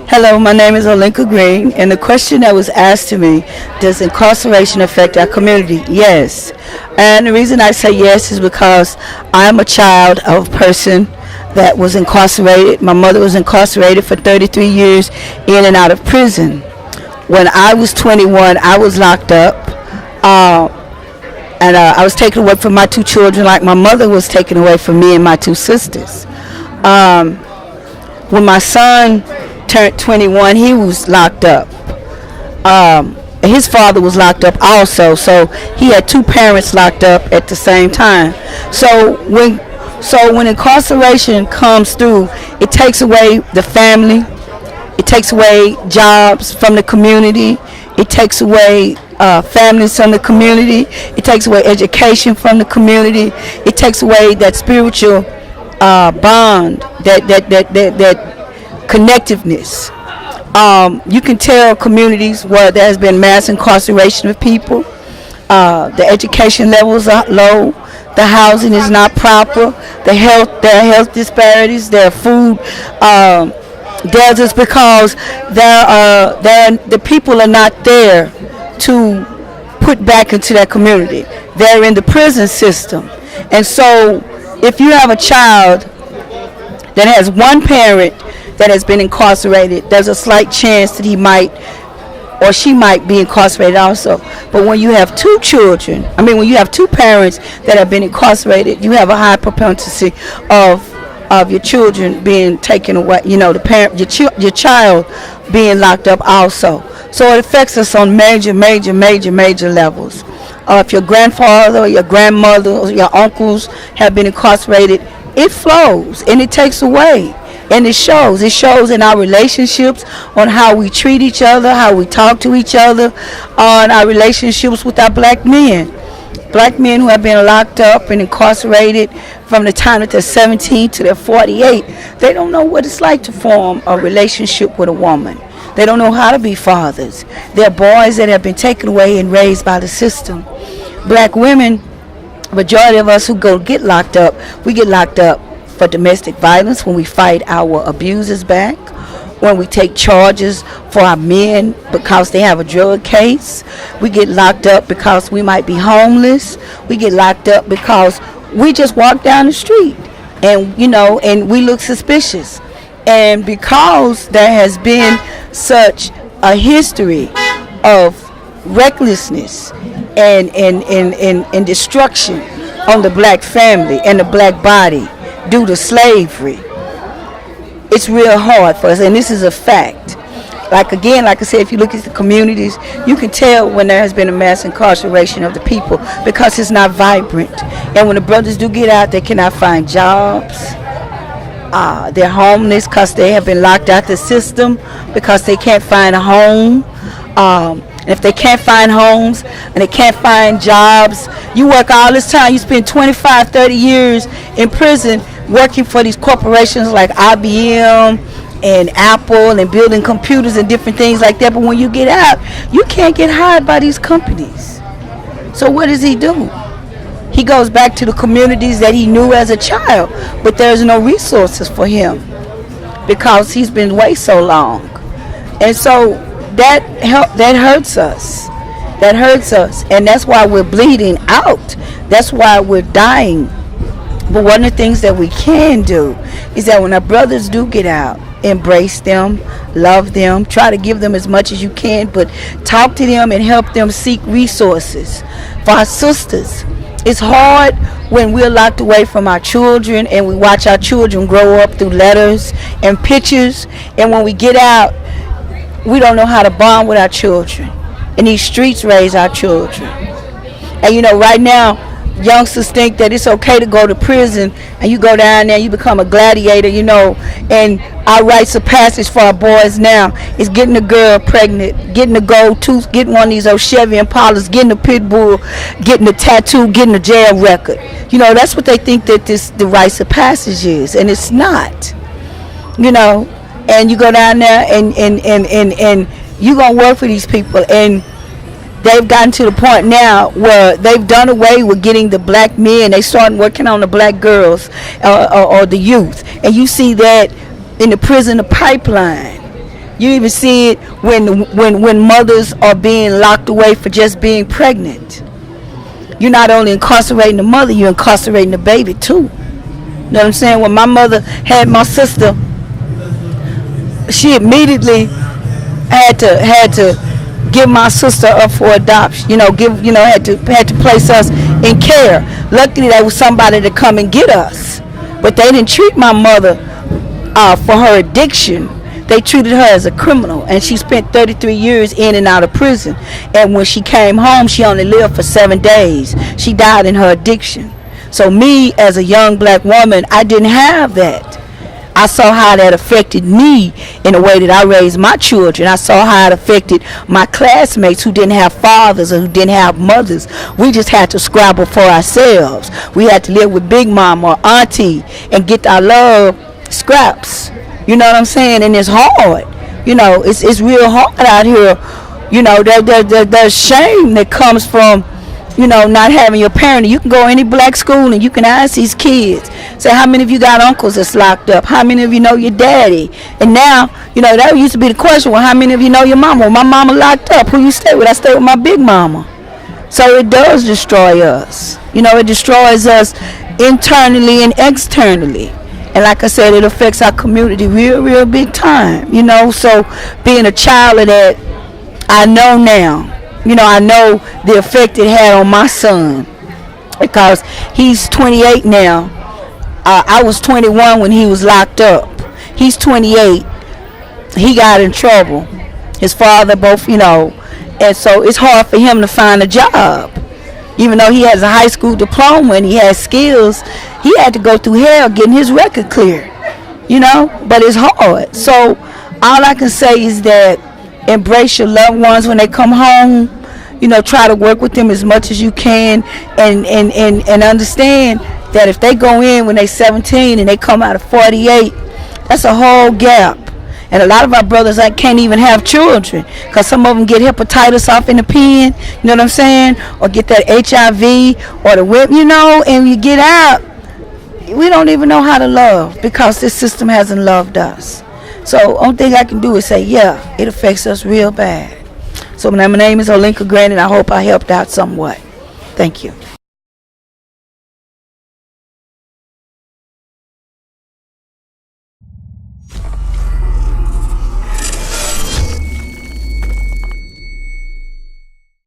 Hello, my name is Olinka Green, and the question that was asked to me, does incarceration affect our community? Yes. And the reason I say yes is because I'm a child of a person that was incarcerated. My mother was incarcerated for 33 years in and out of prison. When I was 21, I was locked up. Uh, and I was taken away from my two children like my mother was taken away from me and my two sisters. Um, when my son turned 21, he was locked up. His father was locked up also, so he had two parents locked up at the same time. So when incarceration comes through, it takes away the family, it takes away jobs from the community, it takes away families from the community, it takes away education from the community, it takes away that spiritual bond, that connectiveness. You can tell communities where there has been mass incarceration of people. The education levels are low. The housing is not proper. There are health disparities. There are food deserts because the people are not there to put back into that community. They're in the prison system, and so if you have a child that has one parent that has been incarcerated, there's a slight chance that he might or she might be incarcerated also. But when you have two children, when you have two parents that have been incarcerated, you have a high propensity of your children being taken away. The parent, your child being locked up also. So it affects us on major levels. If your grandfather or your grandmother or your uncles have been incarcerated, it flows and it takes away. And it shows in our relationships, on how we treat each other, how we talk to each other, on our relationships with our black men who have been locked up and incarcerated from the time that they're 17 to they're 48. They don't know what it's like to form a relationship with a woman. They don't know how to be fathers. They're boys that have been taken away and raised by the system. Black women, majority of us who get locked up, we get locked up for domestic violence, when we fight our abusers back, when we take charges for our men because they have a drug case. We get locked up because we might be homeless. We get locked up because we just walk down the street and we look suspicious. And because there has been such a history of recklessness and destruction on the black family and the black body due to slavery, it's real hard for us, and this is a fact. Like I said, if you look at the communities, you can tell when there has been a mass incarceration of the people because it's not vibrant. And when the brothers do get out, they cannot find jobs. They're homeless because they have been locked out the system because they can't find a home. And if they can't find homes and they can't find jobs, you work all this time, you spend 25, 30 years in prison working for these corporations like IBM and Apple and building computers and different things like that. But when you get out, you can't get hired by these companies. So what does he do? He goes back to the communities that he knew as a child, but there's no resources for him because he's been away so long. And so that hurts us. That hurts us, and that's why we're bleeding out. That's why we're dying. But one of the things that we can do is that when our brothers do get out, embrace them, love them, try to give them as much as you can, but talk to them and help them seek resources. For our sisters, it's hard when we're locked away from our children and we watch our children grow up through letters and pictures, and when we get out, we don't know how to bond with our children. And these streets raise our children. And right now, youngsters think that it's okay to go to prison and you go down there, you become a gladiator, and our rites of passage for our boys now is getting a girl pregnant, getting a gold tooth, getting one of these old Chevy Impalas, getting a pit bull, getting a tattoo, getting a jail record. That's what they think that the rites of passage is, and it's not. And you go down there and you're going to work for these people, and they've gotten to the point now where they've done away with getting the black men. They started working on the black girls or the youth. And you see that in the prison pipeline. You even see it when mothers are being locked away for just being pregnant. You're not only incarcerating the mother, you're incarcerating the baby too. You know what I'm saying? When my mother had my sister, she immediately had to give my sister up for adoption. Had to place us in care. Luckily, there was somebody to come and get us, but they didn't treat my mother for her addiction. They treated her as a criminal, and she spent 33 years in and out of prison. And when she came home, she only lived for 7 days. She died in her addiction. So me, as a young black woman, I didn't have that. I saw how that affected me in the way that I raised my children. I saw how it affected my classmates who didn't have fathers or who didn't have mothers. We just had to scrabble for ourselves. We had to live with Big Mama or Auntie and get our love scraps. You know what I'm saying? And it's hard. It's real hard out here. There's shame that comes from, not having your parent. You can go any black school and you can ask these kids, say, how many of you got uncles that's locked up? How many of you know your daddy? And now, that used to be the question, well, how many of you know your mama? Well, my mama locked up. Who you stay with? I stay with my big mama. So it does destroy us. It destroys us internally and externally. And like I said, it affects our community real, real big time. So being a child of that, I know now. I know the effect it had on my son, because he's 28 now. I was 21 when he was locked up. He's 28. He got in trouble. His father both, and so it's hard for him to find a job. Even though he has a high school diploma and he has skills, he had to go through hell getting his record cleared, but it's hard. So all I can say is that embrace your loved ones when they come home. Try to work with them as much as you can, and understand that if they go in when they're 17 and they come out at 48, that's a whole gap. And a lot of our brothers can't even have children, because some of them get hepatitis off in the pen, you know what I'm saying? Or get that HIV or the whip, and you get out. We don't even know how to love, because this system hasn't loved us. So only thing I can do is say, yeah, it affects us real bad. So my name is Olinka Grant, and I hope I helped out somewhat. Thank you.